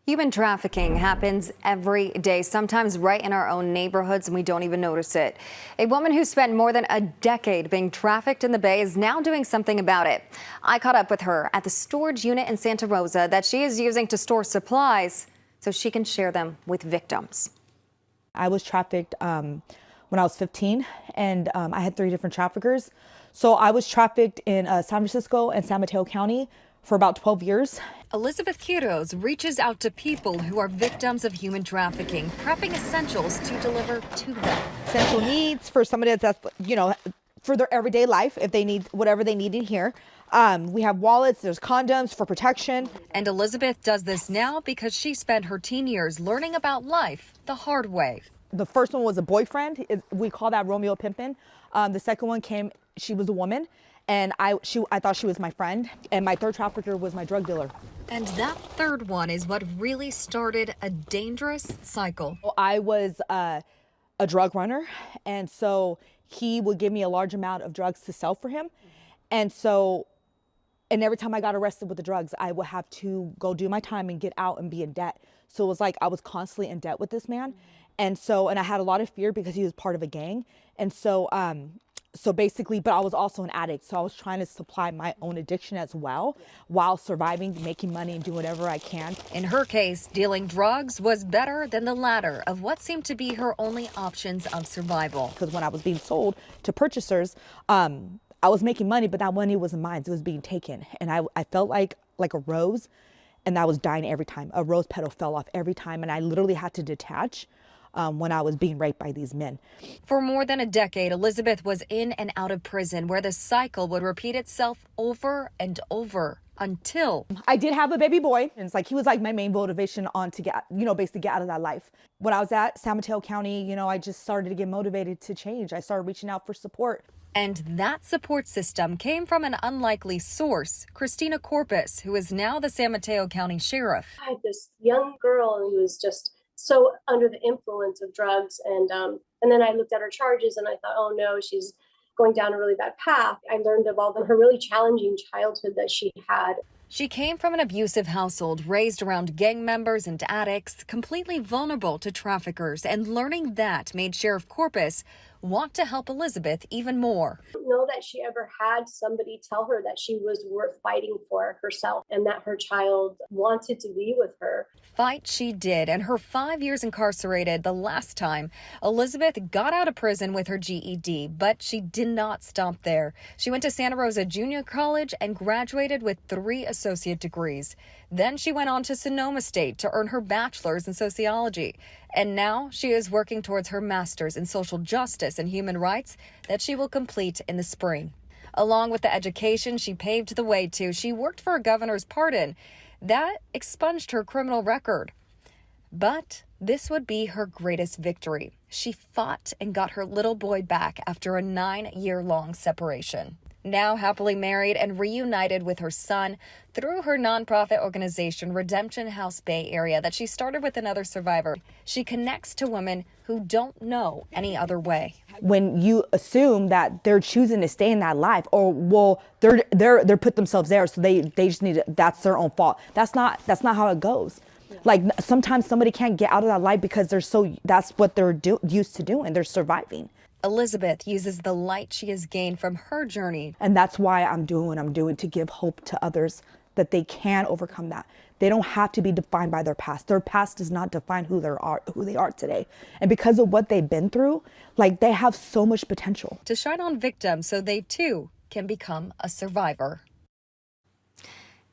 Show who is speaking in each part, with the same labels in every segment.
Speaker 1: Human trafficking happens every day, sometimes right in our own neighborhoods, and we don't even notice it. A woman who spent more than a decade being trafficked in the Bay is now doing something about it. I caught up with her at the storage unit in Santa Rosa that she is using to store supplies so she can share them with victims.
Speaker 2: I was trafficked when I was 15, and I had 3 different traffickers. So I was trafficked in San Francisco and San Mateo County for about 12 years.
Speaker 1: Elizabeth Quiroz reaches out to people who are victims of human trafficking, prepping essentials to deliver to them.
Speaker 2: Essential needs for somebody that's, for their everyday life, if they need whatever they need in here. We have wallets, there's condoms for protection.
Speaker 1: And Elizabeth does this now because she spent her teen years learning about life the hard way.
Speaker 2: The first one was a boyfriend. We call that Romeo Pimpin'. The second one came, she was a woman, and I thought she was my friend. And my third trafficker was my drug dealer.
Speaker 1: And that third one is what really started a dangerous cycle.
Speaker 2: I was a drug runner, and so he would give me a large amount of drugs to sell for him. And every time I got arrested with the drugs, I would have to go do my time and get out and be in debt. So it was like I was constantly in debt with this man. And I had a lot of fear because he was part of a gang. And so basically, but I was also an addict. So I was trying to supply my own addiction as well while surviving, making money, and doing whatever I can.
Speaker 1: In her case, dealing drugs was better than the latter of what seemed to be her only options of survival.
Speaker 2: Because when I was being sold to purchasers, I was making money, but that money wasn't mine. It was being taken. And I felt like a rose, and I was dying every time. A rose petal fell off every time, and I literally had to detach when I was being raped by these men.
Speaker 1: For more than a decade, Elizabeth was in and out of prison where the cycle would repeat itself over and over until
Speaker 2: I did have a baby boy. And it's like he was like my main motivation to get, basically get out of that life. When I was at San Mateo County, I just started to get motivated to change. I started reaching out for support.
Speaker 1: And that support system came from an unlikely source, Christina Corpus, who is now the San Mateo County Sheriff.
Speaker 3: I had this young girl who was just so under the influence of drugs. And then I looked at her charges and I thought, oh no, she's going down a really bad path. I learned of all of her really challenging childhood that she had.
Speaker 1: She came from an abusive household, raised around gang members and addicts, completely vulnerable to traffickers. And learning that made Sheriff Corpus want to help Elizabeth even more.
Speaker 3: I don't know that she ever had somebody tell her that she was worth fighting for herself and that her child wanted to be with her.
Speaker 1: Fight she did, and her 5 years incarcerated the last time, Elizabeth got out of prison with her GED, but she did not stop there. She went to Santa Rosa Junior College and graduated with 3 associate degrees. Then she went on to Sonoma State to earn her bachelor's in sociology. And now she is working towards her master's in social justice and human rights that she will complete in the spring. Along with the education she paved the way to, she worked for a governor's pardon that expunged her criminal record. But this would be her greatest victory. She fought and got her little boy back after a 9-year-long separation. Now happily married and reunited with her son through her nonprofit organization Redemption House Bay Area that she started with another survivor. She connects to women who don't know any other way.
Speaker 2: When you assume that they're choosing to stay in that life, or they're put themselves there, so they just need to, that's their own fault. That's not how it goes. Like sometimes somebody can't get out of that life because that's what they're used to doing. They're surviving.
Speaker 1: Elizabeth uses the light she has gained from her journey.
Speaker 2: And that's why I'm doing what I'm doing, to give hope to others that they can overcome that. They don't have to be defined by their past. Their past does not define who they are today. And because of what they've been through, they have so much potential.
Speaker 1: To shine on victims so they too can become a survivor.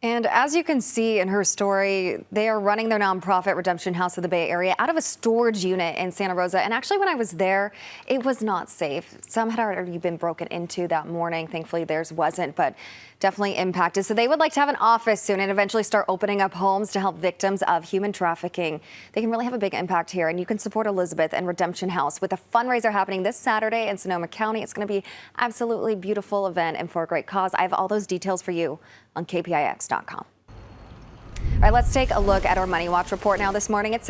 Speaker 1: And as you can see in her story, they are running their nonprofit Redemption House of the Bay Area out of a storage unit in Santa Rosa. And actually, when I was there, it was not safe. Some had already been broken into that morning. Thankfully, theirs wasn't, but definitely impacted. So they would like to have an office soon and eventually start opening up homes to help victims of human trafficking. They can really have a big impact here. And you can support Elizabeth and Redemption House with a fundraiser happening this Saturday in Sonoma County. It's going to be absolutely beautiful event and for a great cause. I have all those details for you on KPIX.com. All right, let's take a look at our Money Watch report now this morning at 6.